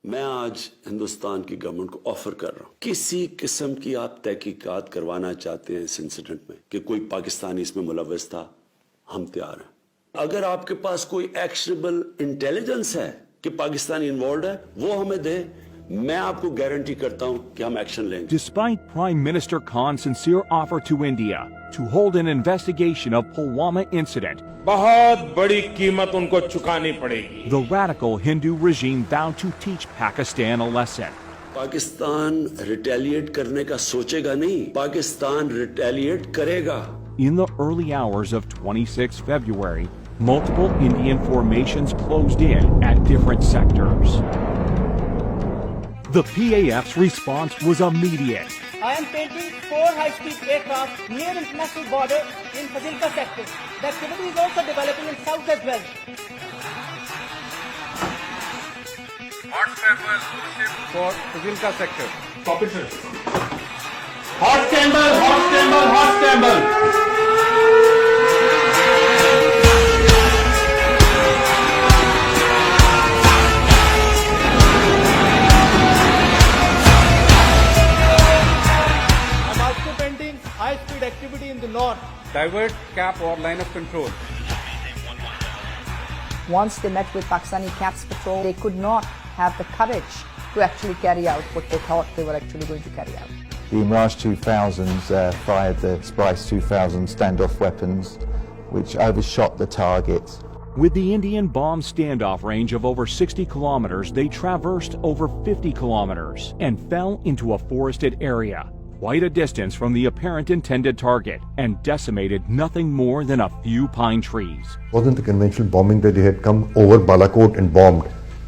मैं आज हिंदुस्तान की गवर्नमेंट को ऑफर कर रहा हूं, किसी किस्म की आप तहकीकात करवाना चाहते हैं इस इंसिडेंट में कि कोई पाकिस्तानी इसमें मुलव्वस था, हम तैयार हैं। अगर आपके पास कोई एक्शनेबल इंटेलिजेंस है कि पाकिस्तानी इन्वॉल्व है, वो हमें दे, मैं आपको गारंटी करता हूं कि हम एक्शन लेंगे। Despite Prime Minister Khan's sincere offer to India to hold an investigation of Pulwama incident, बहुत बड़ी कीमत उनको चुकानी पड़ेगी। the radical Hindu regime vowed to teach Pakistan a lesson. Pakistan retaliate करने का सोचेगा नहीं, पाकिस्तान रिटेलिएट करेगा। In the early hours of 26 February, multiple Indian formations closed in at different sectors. The PAF's response was immediate. I am painting 4 high-speed aircraft near international border in Fazilka sector. The activity is also developing in south as well. Hot scramble for Fazilka sector. Copy, sir. Hot scramble, hot scramble, hot scramble. High-speed activity in the north. Divert, cap or line of control. Once they met with Pakistani CAPS patrol, they could not have the courage to actually carry out what they thought they were actually going to carry out. The Mirage 2000s fired the Surprize 2000 standoff weapons, which overshot the target. With the Indian bomb standoff range of over 60 kilometers, they traversed over 50 kilometers and fell into a forested area, quite a distance from the apparent intended target, and decimated nothing more than a few pine trees. It wasn't the conventional bombing that they had come over Balakot and bombed,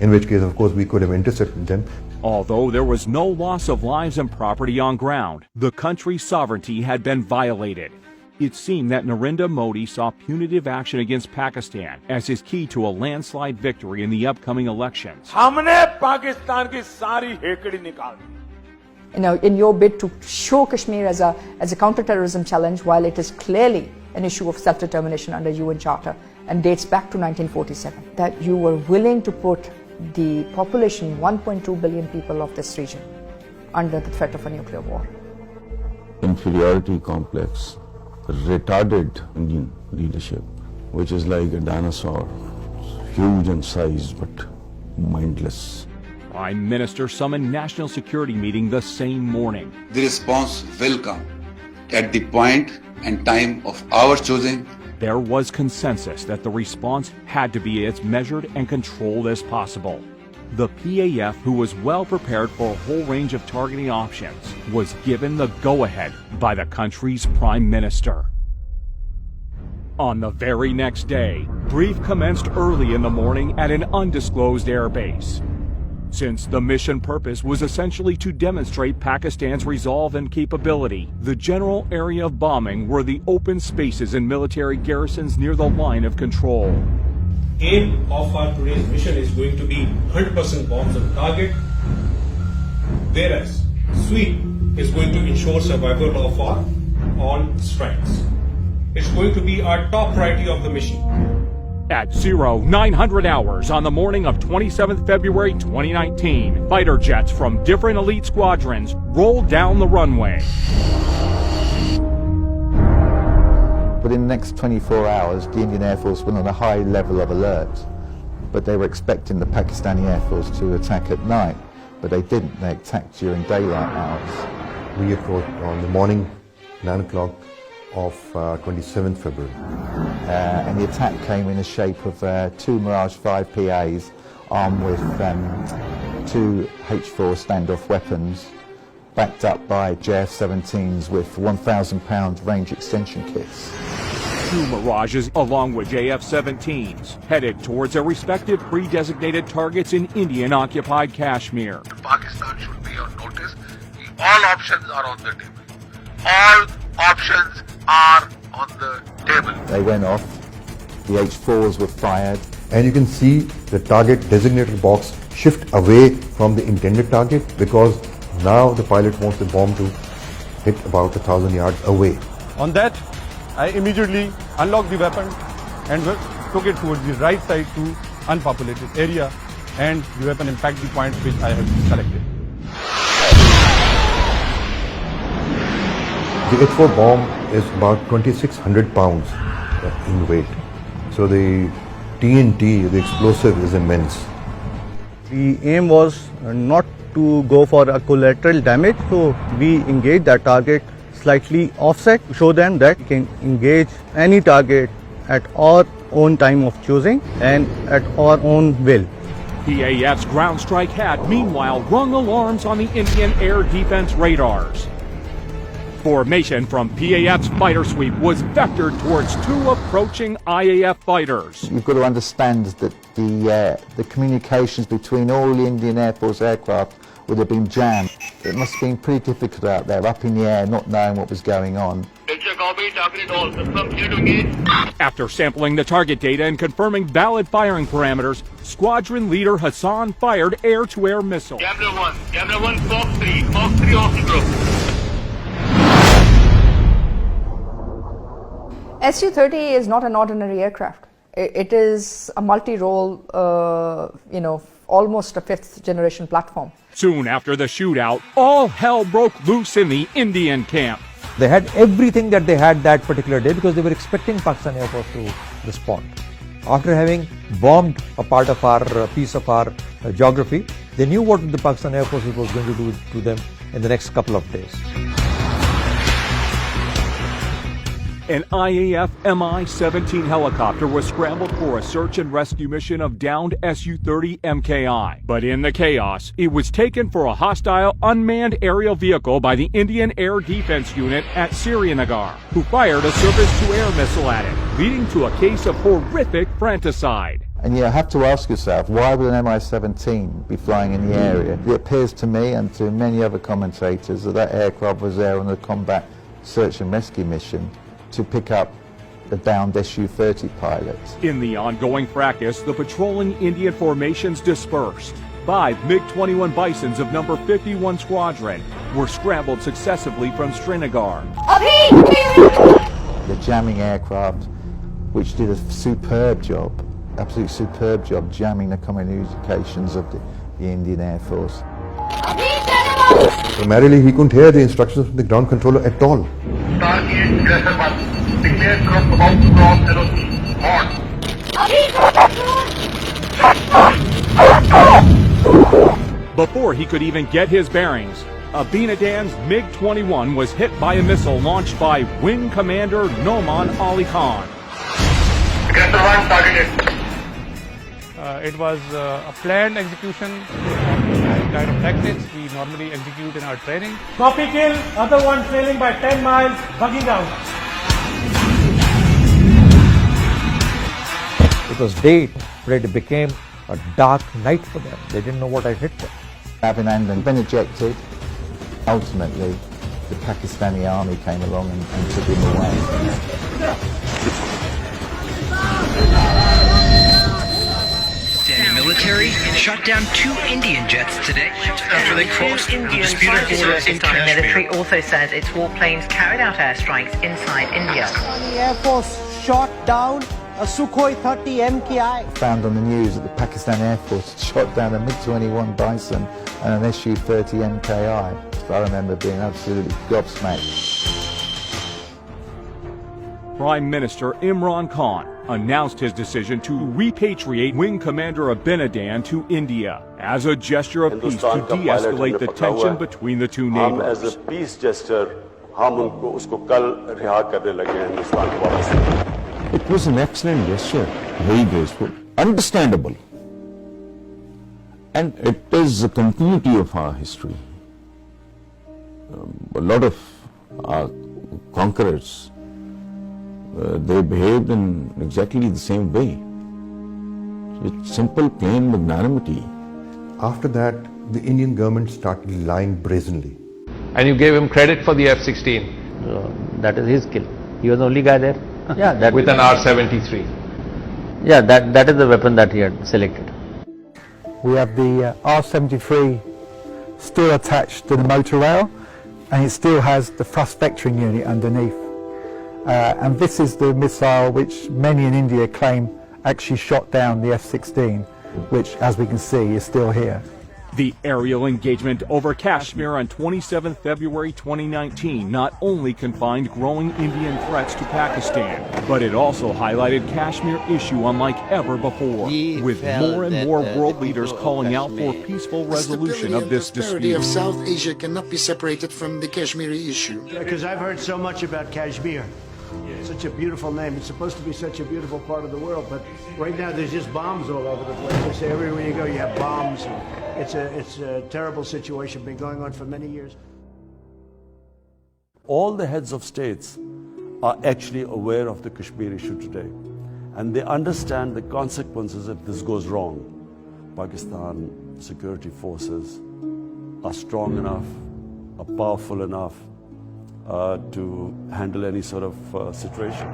in which case, of course, we could have intercepted them. Although there was no loss of lives and property on ground, the country's sovereignty had been violated. It seemed that Narendra Modi saw punitive action against Pakistan as his key to a landslide victory in the upcoming elections. हमने पाकिस्तान की सारी हेकड़ी निकाल दी। In your bid to show Kashmir as a counter-terrorism challenge, while it is clearly an issue of self-determination under UN Charter and dates back to 1947, that you were willing to put the population, 1.2 billion people of this region, under the threat of a nuclear war. Inferiority complex retarded Indian leadership, which is like a dinosaur, huge in size but mindless. Prime Minister summoned national security meeting the same morning. The response will come at the point and time of our choosing. There was consensus that the response had to be as measured and controlled as possible. The PAF, who was well prepared for a whole range of targeting options, was given the go-ahead by the country's Prime Minister. On the very next day, brief commenced early in the morning at an undisclosed airbase. Since the mission purpose was essentially to demonstrate Pakistan's resolve and capability, the general area of bombing were the open spaces and military garrisons near the line of control. Aim of our today's mission is going to be 100% bombs on target, whereas sweep is going to ensure survival of our all strikes. It's going to be our top priority of the mission. At 0900 hours on the morning of 27th February 2019, fighter jets from different elite squadrons rolled down the runway. But in the next 24 hours, the Indian Air Force went on a high level of alert. But they were expecting the Pakistani Air Force to attack at night, but they didn't. They attacked during daylight hours. We approached on the morning, 9 o'clock of 27th February. And the attack came in the shape of 2 Mirage 5 PAs armed with 2 H4 standoff weapons, backed up by JF-17s with 1,000-pound range extension kits. 2 Mirages, along with JF-17s, headed towards their respective pre-designated targets in Indian-occupied Kashmir. Pakistan should be on notice. All options are on the table. All options are on the table. They went off, the H4s were fired. And you can see the target designated box shift away from the intended target because now the pilot wants the bomb to hit about 1,000 yards away. On that, I immediately unlocked the weapon and took it towards the right side to unpopulated area and you have an impact point which I have selected. The H4 bomb is about 2,600 pounds in weight. So the TNT, the explosive, is immense. The aim was not to go for a collateral damage, so we engaged that target slightly offset to show them that we can engage any target at our own time of choosing and at our own will. PAF's ground strike had, meanwhile, rung alarms on the Indian air defense radars. Formation from PAF's fighter sweep was vectored towards two approaching IAF fighters. You've got to understand that the communications between all the Indian Air Force aircraft would have been jammed. It must have been pretty difficult out there, up in the air, not knowing what was going on. After sampling the target data and confirming valid firing parameters, squadron leader Hassan fired air-to-air missiles. Camera 1, Fox 3 off the group. SU-30 is not an ordinary aircraft. It is a multi-role, almost a fifth-generation platform. Soon after the shootout, all hell broke loose in the Indian camp. They had everything that they had that particular day because they were expecting Pakistan Air Force to respond. After having bombed a part of our piece of our geography, they knew what the Pakistan Air Force was going to do to them in the next couple of days. An IAF Mi-17 helicopter was scrambled for a search and rescue mission of downed Su-30 MKI. But in the chaos, it was taken for a hostile unmanned aerial vehicle by the Indian Air Defense Unit at Srinagar, who fired a surface-to-air missile at it, leading to a case of horrific fratricide. And you have to ask yourself, why would an Mi-17 be flying in the area? It appears to me and to many other commentators that that aircraft was there on a combat search and rescue mission to pick up the downed Su-30 pilots. In the ongoing fracas, the patrolling Indian formations dispersed. 5 MiG-21 Bisons of number 51 Squadron were scrambled successively from Srinagar. The jamming aircraft, which did a superb job, absolutely superb job jamming the communications of the Indian Air Force. Primarily, he couldn't hear the instructions from the ground controller at all. Declare group about to cross on. Before he could even get his bearings, Abinadan's MiG-21 was hit by a missile launched by Wing Commander Noman Ali Khan. It was a planned execution kind of tactics we normally execute in our training. Copy kill, other one trailing by 10 miles, bugging out. It was day, but it became a dark night for them. They didn't know what had hit them. Abhinandan been ejected. Ultimately, the Pakistani army came along and took him away. The military shot down 2 Indian jets today after they crossed the disputed border in Kashmir. The military also says its warplanes carried out airstrikes inside India. The Air Force shot down a Sukhoi 30 MKI. Found on the news that the Pakistan Airforce shot down a MiG-21 Bison and an Su-30 MKI. So I remember being absolutely gobsmacked. Prime Minister Imran Khan announced his decision to repatriate Wing Commander Abinadan to India as a gesture of peace to de-escalate the tension between the two neighbors. As a peace gesture, It was an excellent gesture, very graceful, understandable. And it is a continuity of our history. A lot of our conquerors, they behaved in exactly the same way. It's simple, plain magnanimity. After that, the Indian government started lying brazenly. And you gave him credit for the F-16? That is his skill. He was the only guy there. Yeah, that with an R-73. Yeah, that is the weapon that he had selected. We have the R-73 still attached to the motor rail, and it still has the thrust vectoring unit underneath. And this is the missile which many in India claim actually shot down the F-16. which, as we can see, is still here. The aerial engagement over Kashmir on 27 February 2019 not only confined growing Indian threats to Pakistan, but it also highlighted Kashmir issue unlike ever before, with more and more world leaders calling out for peaceful resolution of this dispute. The stability of South Asia cannot be separated from the Kashmiri issue. Because I've heard so much about Kashmir. Such a beautiful name. It's supposed to be such a beautiful part of the world, but right now there's just bombs all over the place. They say everywhere you go you have bombs. It's a terrible situation, been going on for many years. All the heads of states are actually aware of the Kashmir issue today, and they understand the consequences if this goes wrong. Pakistan security forces are strong enough, are powerful enough to handle any sort of situation.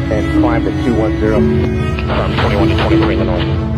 And climb at 210 from 21 to 23 in the north.